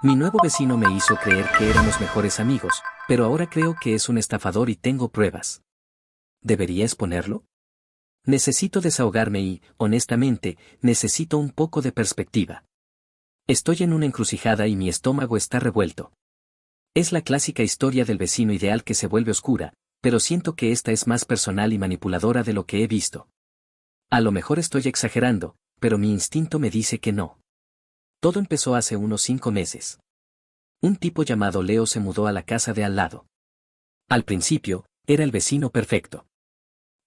Mi nuevo vecino me hizo creer que éramos mejores amigos, pero ahora creo que es un estafador y tengo pruebas. ¿Debería exponerlo? Necesito desahogarme y, honestamente, necesito un poco de perspectiva. Estoy en una encrucijada y mi estómago está revuelto. Es la clásica historia del vecino ideal que se vuelve oscura, pero siento que esta es más personal y manipuladora de lo que he visto. A lo mejor estoy exagerando, pero mi instinto me dice que no. Todo empezó hace unos 5 meses. Un tipo llamado Leo se mudó a la casa de al lado. Al principio, era el vecino perfecto.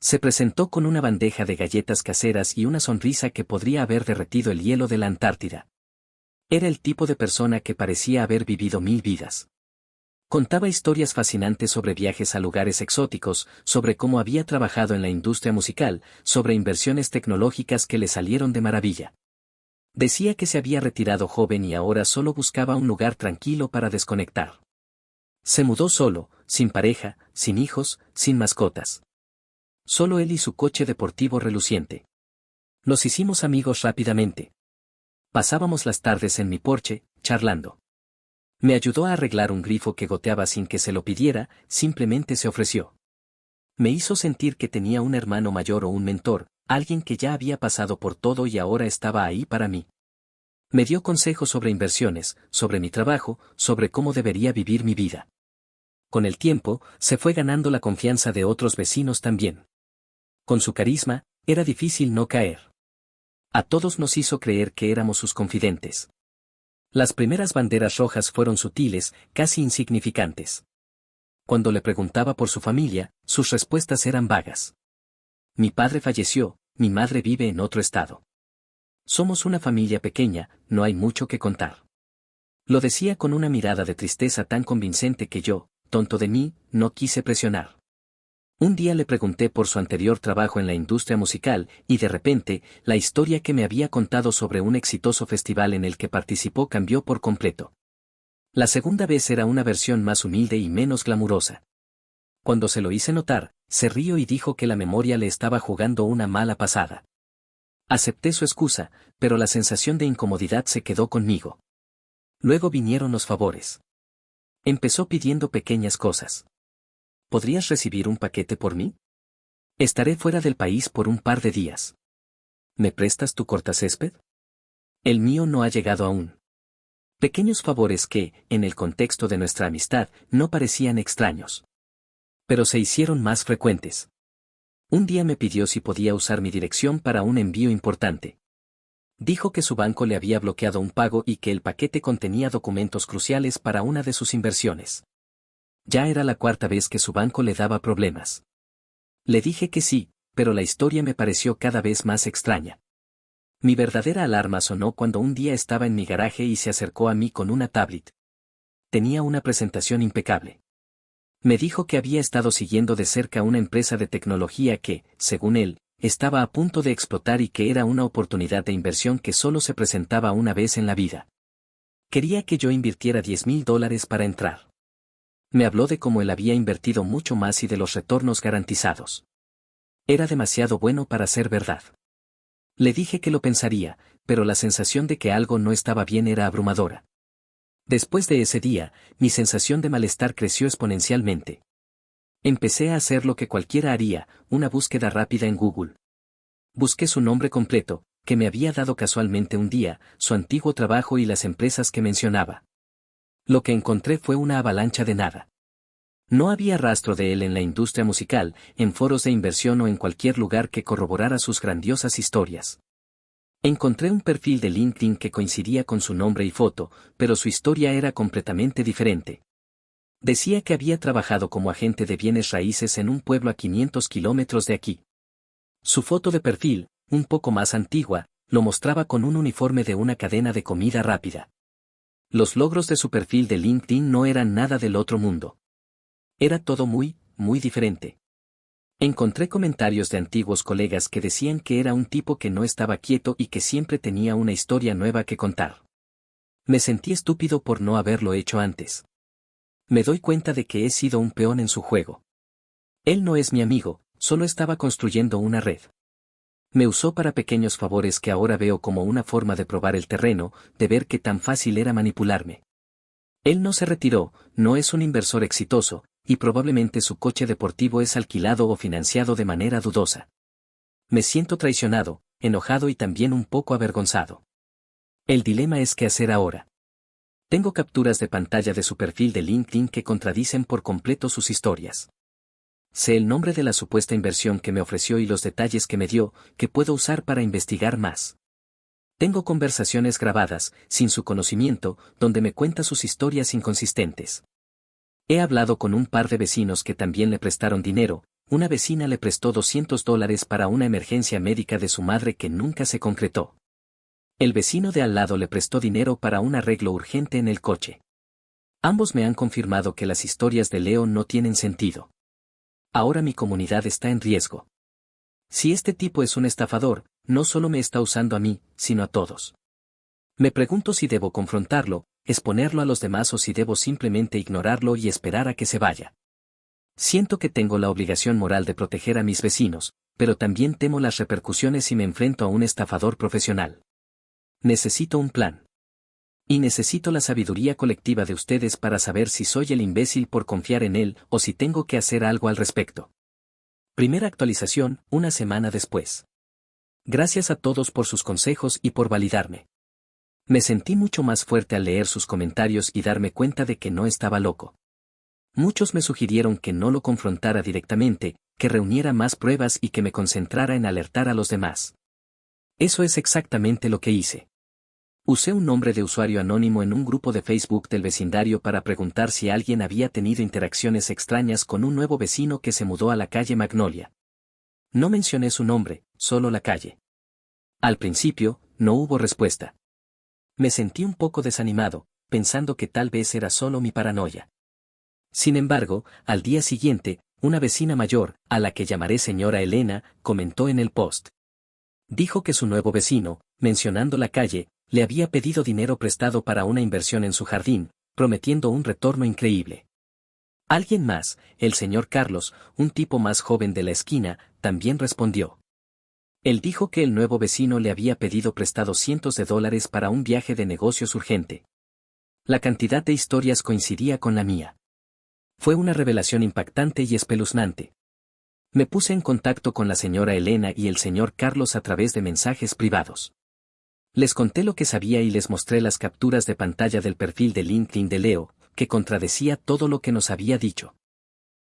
Se presentó con una bandeja de galletas caseras y una sonrisa que podría haber derretido el hielo de la Antártida. Era el tipo de persona que parecía haber vivido 1000 vidas. Contaba historias fascinantes sobre viajes a lugares exóticos, sobre cómo había trabajado en la industria musical, sobre inversiones tecnológicas que le salieron de maravilla. Decía que se había retirado joven y ahora solo buscaba un lugar tranquilo para desconectar. Se mudó solo, sin pareja, sin hijos, sin mascotas. Solo él y su coche deportivo reluciente. Nos hicimos amigos rápidamente. Pasábamos las tardes en mi porche, charlando. Me ayudó a arreglar un grifo que goteaba sin que se lo pidiera, simplemente se ofreció. Me hizo sentir que tenía un hermano mayor o un mentor, alguien que ya había pasado por todo y ahora estaba ahí para mí. Me dio consejos sobre inversiones, sobre mi trabajo, sobre cómo debería vivir mi vida. Con el tiempo, se fue ganando la confianza de otros vecinos también. Con su carisma, era difícil no caer. A todos nos hizo creer que éramos sus confidentes. Las primeras banderas rojas fueron sutiles, casi insignificantes. Cuando le preguntaba por su familia, sus respuestas eran vagas. Mi padre falleció, mi madre vive en otro estado. Somos una familia pequeña, no hay mucho que contar. Lo decía con una mirada de tristeza tan convincente que yo, tonto de mí, no quise presionar. Un día le pregunté por su anterior trabajo en la industria musical, y de repente, la historia que me había contado sobre un exitoso festival en el que participó cambió por completo. La segunda vez era una versión más humilde y menos glamurosa. Cuando se lo hice notar, se rió y dijo que la memoria le estaba jugando una mala pasada. Acepté su excusa, pero la sensación de incomodidad se quedó conmigo. Luego vinieron los favores. Empezó pidiendo pequeñas cosas. ¿Podrías recibir un paquete por mí? Estaré fuera del país por un par de días. ¿Me prestas tu cortacésped? El mío no ha llegado aún. Pequeños favores que, en el contexto de nuestra amistad, no parecían extraños. Pero se hicieron más frecuentes. Un día me pidió si podía usar mi dirección para un envío importante. Dijo que su banco le había bloqueado un pago y que el paquete contenía documentos cruciales para una de sus inversiones. Ya era la 4ª vez que su banco le daba problemas. Le dije que sí, pero la historia me pareció cada vez más extraña. Mi verdadera alarma sonó cuando un día estaba en mi garaje y se acercó a mí con una tablet. Tenía una presentación impecable. Me dijo que había estado siguiendo de cerca una empresa de tecnología que, según él, estaba a punto de explotar y que era una oportunidad de inversión que solo se presentaba una vez en la vida. Quería que yo invirtiera $10,000 para entrar. Me habló de cómo él había invertido mucho más y de los retornos garantizados. Era demasiado bueno para ser verdad. Le dije que lo pensaría, pero la sensación de que algo no estaba bien era abrumadora. Después de ese día, mi sensación de malestar creció exponencialmente. Empecé a hacer lo que cualquiera haría, una búsqueda rápida en Google. Busqué su nombre completo, que me había dado casualmente un día, su antiguo trabajo y las empresas que mencionaba. Lo que encontré fue una avalancha de nada. No había rastro de él en la industria musical, en foros de inversión o en cualquier lugar que corroborara sus grandiosas historias. Encontré un perfil de LinkedIn que coincidía con su nombre y foto, pero su historia era completamente diferente. Decía que había trabajado como agente de bienes raíces en un pueblo a 500 kilómetros de aquí. Su foto de perfil, un poco más antigua, lo mostraba con un uniforme de una cadena de comida rápida. Los logros de su perfil de LinkedIn no eran nada del otro mundo. Era todo muy diferente. Encontré comentarios de antiguos colegas que decían que era un tipo que no estaba quieto y que siempre tenía una historia nueva que contar. Me sentí estúpido por no haberlo hecho antes. Me doy cuenta de que he sido un peón en su juego. Él no es mi amigo, solo estaba construyendo una red. Me usó para pequeños favores que ahora veo como una forma de probar el terreno, de ver qué tan fácil era manipularme. Él no se retiró, no es un inversor exitoso, y probablemente su coche deportivo es alquilado o financiado de manera dudosa. Me siento traicionado, enojado y también un poco avergonzado. El dilema es qué hacer ahora. Tengo capturas de pantalla de su perfil de LinkedIn que contradicen por completo sus historias. Sé el nombre de la supuesta inversión que me ofreció y los detalles que me dio, que puedo usar para investigar más. Tengo conversaciones grabadas, sin su conocimiento, donde me cuenta sus historias inconsistentes. He hablado con un par de vecinos que también le prestaron dinero. Una vecina le prestó $200 para una emergencia médica de su madre que nunca se concretó. El vecino de al lado le prestó dinero para un arreglo urgente en el coche. Ambos me han confirmado que las historias de Leo no tienen sentido. Ahora mi comunidad está en riesgo. Si este tipo es un estafador, no solo me está usando a mí, sino a todos. Me pregunto si debo confrontarlo, exponerlo a los demás o si debo simplemente ignorarlo y esperar a que se vaya. Siento que tengo la obligación moral de proteger a mis vecinos, pero también temo las repercusiones si me enfrento a un estafador profesional. Necesito un plan. Y necesito la sabiduría colectiva de ustedes para saber si soy el imbécil por confiar en él o si tengo que hacer algo al respecto. Primera actualización, una semana después. Gracias a todos por sus consejos y por validarme. Me sentí mucho más fuerte al leer sus comentarios y darme cuenta de que no estaba loco. Muchos me sugirieron que no lo confrontara directamente, que reuniera más pruebas y que me concentrara en alertar a los demás. Eso es exactamente lo que hice. Usé un nombre de usuario anónimo en un grupo de Facebook del vecindario para preguntar si alguien había tenido interacciones extrañas con un nuevo vecino que se mudó a la calle Magnolia. No mencioné su nombre, solo la calle. Al principio, no hubo respuesta. Me sentí un poco desanimado, pensando que tal vez era solo mi paranoia. Sin embargo, al día siguiente, una vecina mayor, a la que llamaré señora Elena, comentó en el post. Dijo que su nuevo vecino, mencionando la calle, le había pedido dinero prestado para una inversión en su jardín, prometiendo un retorno increíble. Alguien más, el señor Carlos, un tipo más joven de la esquina, también respondió. Él dijo que el nuevo vecino le había pedido prestado cientos de dólares para un viaje de negocios urgente. La cantidad de historias coincidía con la mía. Fue una revelación impactante y espeluznante. Me puse en contacto con la señora Elena y el señor Carlos a través de mensajes privados. Les conté lo que sabía y les mostré las capturas de pantalla del perfil de LinkedIn de Leo, que contradecía todo lo que nos había dicho.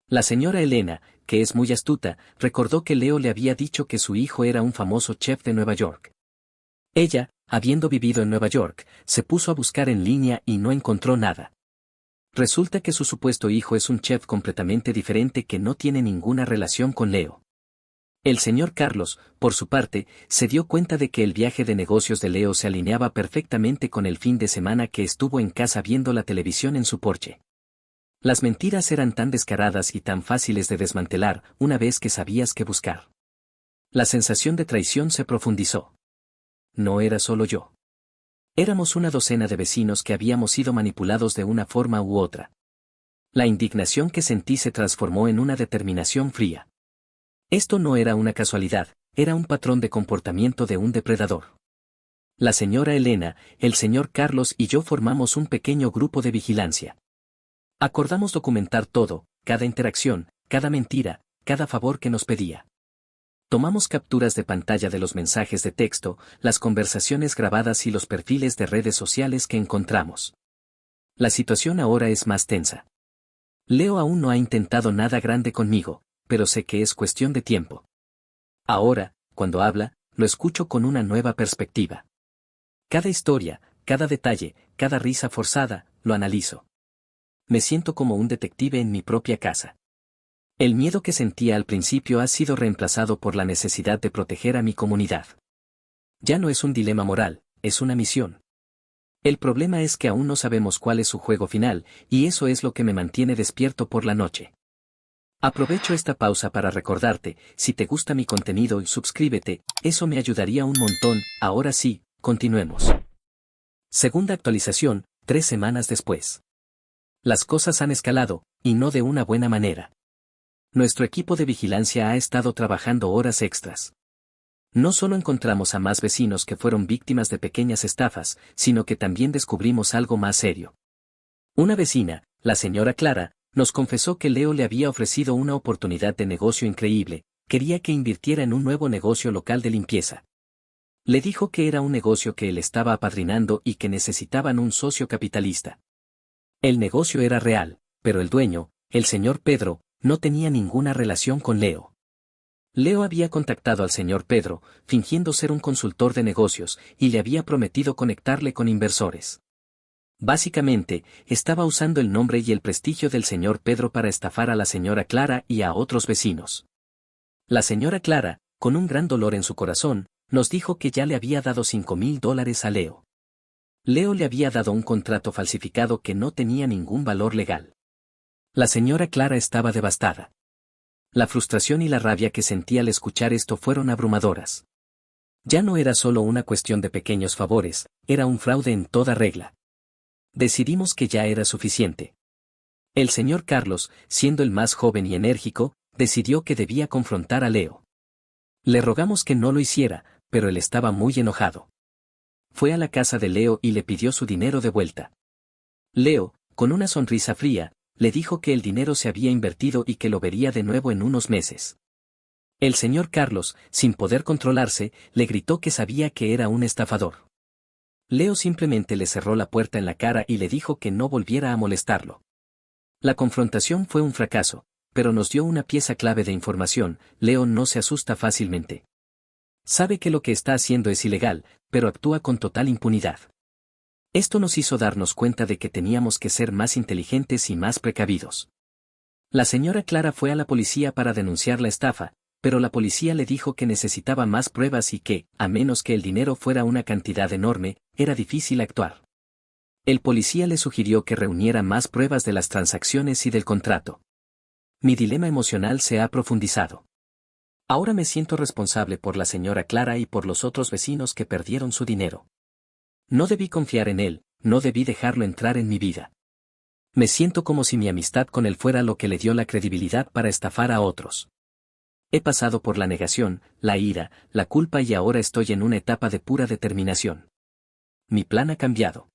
La señora Elena, que es muy astuta, recordó que Leo le había dicho que su hijo era un famoso chef de Nueva York. Ella, habiendo vivido en Nueva York, se puso a buscar en línea y no encontró nada. Resulta que su supuesto hijo es un chef completamente diferente que no tiene ninguna relación con Leo. El señor Carlos, por su parte, se dio cuenta de que el viaje de negocios de Leo se alineaba perfectamente con el fin de semana que estuvo en casa viendo la televisión en su porche. Las mentiras eran tan descaradas y tan fáciles de desmantelar una vez que sabías qué buscar. La sensación de traición se profundizó. No era solo yo. Éramos una docena de vecinos que habíamos sido manipulados de una forma u otra. La indignación que sentí se transformó en una determinación fría. Esto no era una casualidad, era un patrón de comportamiento de un depredador. La señora Elena, el señor Carlos y yo formamos un pequeño grupo de vigilancia. Acordamos documentar todo, cada interacción, cada mentira, cada favor que nos pedía. Tomamos capturas de pantalla de los mensajes de texto, las conversaciones grabadas y los perfiles de redes sociales que encontramos. La situación ahora es más tensa. Leo aún no ha intentado nada grande conmigo, pero sé que es cuestión de tiempo. Ahora, cuando habla, lo escucho con una nueva perspectiva. Cada historia, cada detalle, cada risa forzada, lo analizo. Me siento como un detective en mi propia casa. El miedo que sentía al principio ha sido reemplazado por la necesidad de proteger a mi comunidad. Ya no es un dilema moral, es una misión. El problema es que aún no sabemos cuál es su juego final, y eso es lo que me mantiene despierto por la noche. Aprovecho esta pausa para recordarte, si te gusta mi contenido y suscríbete, eso me ayudaría un montón. Ahora sí, continuemos. Segunda actualización, 3 semanas después. Las cosas han escalado, y no de una buena manera. Nuestro equipo de vigilancia ha estado trabajando horas extras. No solo encontramos a más vecinos que fueron víctimas de pequeñas estafas, sino que también descubrimos algo más serio. Una vecina, la señora Clara, nos confesó que Leo le había ofrecido una oportunidad de negocio increíble, quería que invirtiera en un nuevo negocio local de limpieza. Le dijo que era un negocio que él estaba apadrinando y que necesitaban un socio capitalista. El negocio era real, pero el dueño, el señor Pedro, no tenía ninguna relación con Leo. Leo había contactado al señor Pedro, fingiendo ser un consultor de negocios, y le había prometido conectarle con inversores. Básicamente, estaba usando el nombre y el prestigio del señor Pedro para estafar a la señora Clara y a otros vecinos. La señora Clara, con un gran dolor en su corazón, nos dijo que ya le había dado $5,000 a Leo. Leo le había dado un contrato falsificado que no tenía ningún valor legal. La señora Clara estaba devastada. La frustración y la rabia que sentía al escuchar esto fueron abrumadoras. Ya no era solo una cuestión de pequeños favores, era un fraude en toda regla. Decidimos que ya era suficiente. El señor Carlos, siendo el más joven y enérgico, decidió que debía confrontar a Leo. Le rogamos que no lo hiciera, pero él estaba muy enojado. Fue a la casa de Leo y le pidió su dinero de vuelta. Leo, con una sonrisa fría, le dijo que el dinero se había invertido y que lo vería de nuevo en unos meses. El señor Carlos, sin poder controlarse, le gritó que sabía que era un estafador. Leo simplemente le cerró la puerta en la cara y le dijo que no volviera a molestarlo. La confrontación fue un fracaso, pero nos dio una pieza clave de información: Leo no se asusta fácilmente. Sabe que lo que está haciendo es ilegal, pero actúa con total impunidad. Esto nos hizo darnos cuenta de que teníamos que ser más inteligentes y más precavidos. La señora Clara fue a la policía para denunciar la estafa, pero la policía le dijo que necesitaba más pruebas y que, a menos que el dinero fuera una cantidad enorme, era difícil actuar. El policía le sugirió que reuniera más pruebas de las transacciones y del contrato. Mi dilema emocional se ha profundizado. Ahora me siento responsable por la señora Clara y por los otros vecinos que perdieron su dinero. No debí confiar en él, no debí dejarlo entrar en mi vida. Me siento como si mi amistad con él fuera lo que le dio la credibilidad para estafar a otros. He pasado por la negación, la ira, la culpa y ahora estoy en una etapa de pura determinación. Mi plan ha cambiado.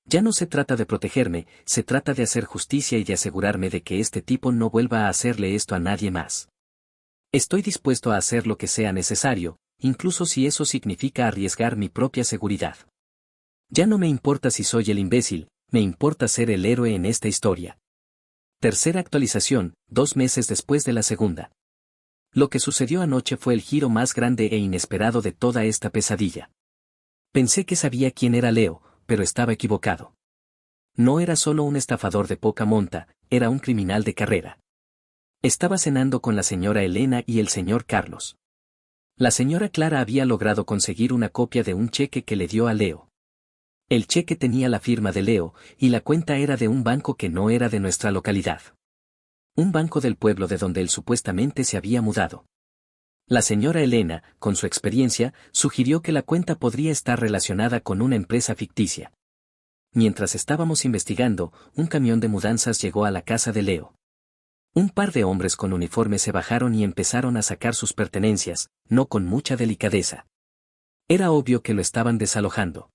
Ya no se trata de protegerme, se trata de hacer justicia y de asegurarme de que este tipo no vuelva a hacerle esto a nadie más. Estoy dispuesto a hacer lo que sea necesario, incluso si eso significa arriesgar mi propia seguridad. Ya no me importa si soy el imbécil, me importa ser el héroe en esta historia. Tercera actualización, 2 meses después de la segunda. Lo que sucedió anoche fue el giro más grande e inesperado de toda esta pesadilla. Pensé que sabía quién era Leo, pero estaba equivocado. No era solo un estafador de poca monta, era un criminal de carrera. Estaba cenando con la señora Elena y el señor Carlos. La señora Clara había logrado conseguir una copia de un cheque que le dio a Leo. El cheque tenía la firma de Leo, y la cuenta era de un banco que no era de nuestra localidad. Un banco del pueblo de donde él supuestamente se había mudado. La señora Elena, con su experiencia, sugirió que la cuenta podría estar relacionada con una empresa ficticia. Mientras estábamos investigando, un camión de mudanzas llegó a la casa de Leo. Un par de hombres con uniforme se bajaron y empezaron a sacar sus pertenencias, no con mucha delicadeza. Era obvio que lo estaban desalojando.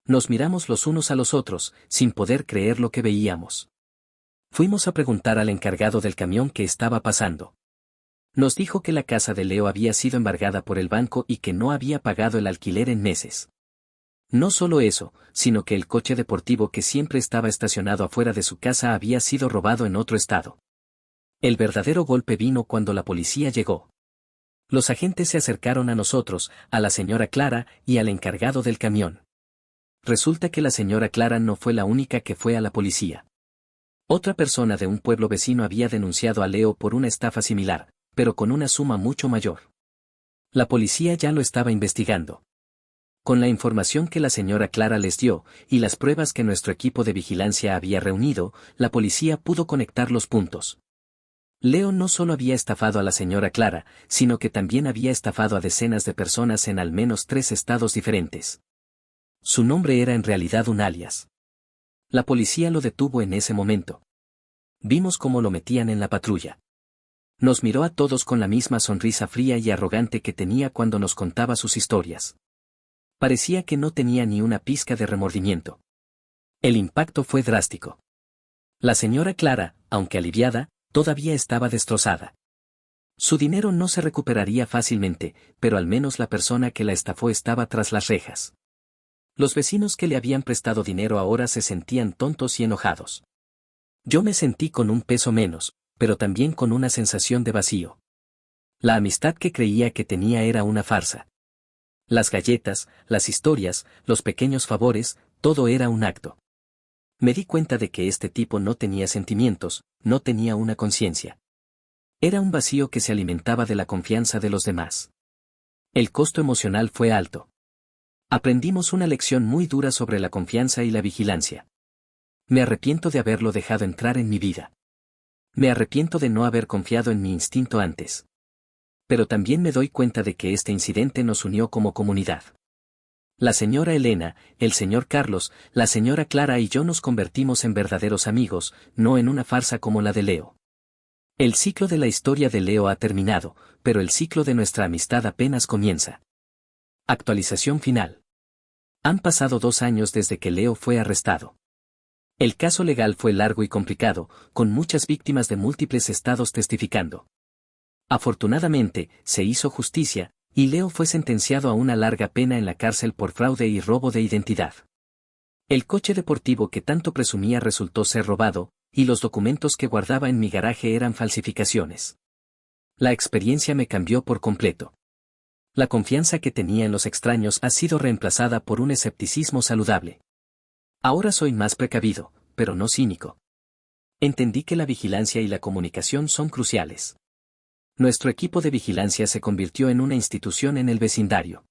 Nos miramos los unos a los otros, sin poder creer lo que veíamos. Fuimos a preguntar al encargado del camión qué estaba pasando. Nos dijo que la casa de Leo había sido embargada por el banco y que no había pagado el alquiler en meses. No solo eso, sino que el coche deportivo que siempre estaba estacionado afuera de su casa había sido robado en otro estado. El verdadero golpe vino cuando la policía llegó. Los agentes se acercaron a nosotros, a la señora Clara y al encargado del camión. Resulta que la señora Clara no fue la única que fue a la policía. Otra persona de un pueblo vecino había denunciado a Leo por una estafa similar, pero con una suma mucho mayor. La policía ya lo estaba investigando. Con la información que la señora Clara les dio, y las pruebas que nuestro equipo de vigilancia había reunido, la policía pudo conectar los puntos. Leo no solo había estafado a la señora Clara, sino que también había estafado a decenas de personas en al menos 3 estados diferentes. Su nombre era en realidad un alias. La policía lo detuvo en ese momento. Vimos cómo lo metían en la patrulla. Nos miró a todos con la misma sonrisa fría y arrogante que tenía cuando nos contaba sus historias. Parecía que no tenía ni una pizca de remordimiento. El impacto fue drástico. La señora Clara, aunque aliviada, todavía estaba destrozada. Su dinero no se recuperaría fácilmente, pero al menos la persona que la estafó estaba tras las rejas. Los vecinos que le habían prestado dinero ahora se sentían tontos y enojados. Yo me sentí con un peso menos, pero también con una sensación de vacío. La amistad que creía que tenía era una farsa. Las galletas, las historias, los pequeños favores, todo era un acto. Me di cuenta de que este tipo no tenía sentimientos, no tenía una conciencia. Era un vacío que se alimentaba de la confianza de los demás. El costo emocional fue alto. Aprendimos una lección muy dura sobre la confianza y la vigilancia. Me arrepiento de haberlo dejado entrar en mi vida. Me arrepiento de no haber confiado en mi instinto antes. Pero también me doy cuenta de que este incidente nos unió como comunidad. La señora Elena, el señor Carlos, la señora Clara y yo nos convertimos en verdaderos amigos, no en una farsa como la de Leo. El ciclo de la historia de Leo ha terminado, pero el ciclo de nuestra amistad apenas comienza. Actualización final. Han pasado 2 años desde que Leo fue arrestado. El caso legal fue largo y complicado, con muchas víctimas de múltiples estados testificando. Afortunadamente, se hizo justicia, y Leo fue sentenciado a una larga pena en la cárcel por fraude y robo de identidad. El coche deportivo que tanto presumía resultó ser robado, y los documentos que guardaba en mi garaje eran falsificaciones. La experiencia me cambió por completo. La confianza que tenía en los extraños ha sido reemplazada por un escepticismo saludable. Ahora soy más precavido, pero no cínico. Entendí que la vigilancia y la comunicación son cruciales. Nuestro equipo de vigilancia se convirtió en una institución en el vecindario.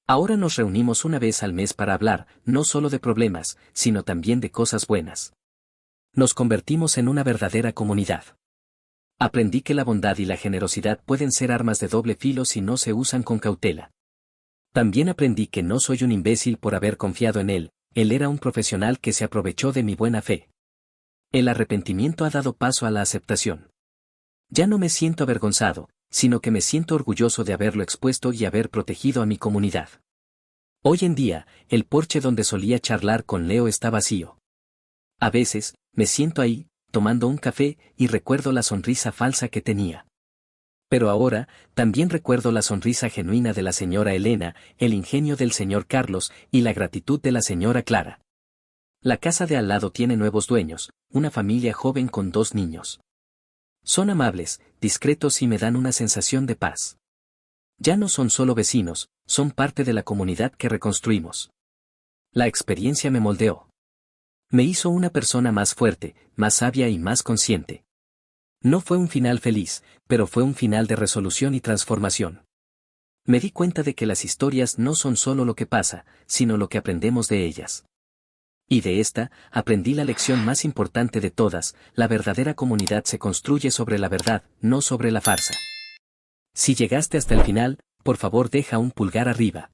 Ahora nos reunimos una vez al mes para hablar, no solo de problemas, sino también de cosas buenas. Nos convertimos en una verdadera comunidad. Aprendí que la bondad y la generosidad pueden ser armas de doble filo si no se usan con cautela. También aprendí que no soy un imbécil por haber confiado en él era un profesional que se aprovechó de mi buena fe. El arrepentimiento ha dado paso a la aceptación. Ya no me siento avergonzado, sino que me siento orgulloso de haberlo expuesto y haber protegido a mi comunidad. Hoy en día, el porche donde solía charlar con Leo está vacío. A veces, me siento ahí, tomando un café, y recuerdo la sonrisa falsa que tenía. Pero ahora, también recuerdo la sonrisa genuina de la señora Elena, el ingenio del señor Carlos, y la gratitud de la señora Clara. La casa de al lado tiene nuevos dueños, una familia joven con 2 niños. Son amables, discretos y me dan una sensación de paz. Ya no son solo vecinos, son parte de la comunidad que reconstruimos. La experiencia me moldeó. Me hizo una persona más fuerte, más sabia y más consciente. No fue un final feliz, pero fue un final de resolución y transformación. Me di cuenta de que las historias no son solo lo que pasa, sino lo que aprendemos de ellas. Y de esta, aprendí la lección más importante de todas: la verdadera comunidad se construye sobre la verdad, no sobre la farsa. Si llegaste hasta el final, por favor deja un pulgar arriba.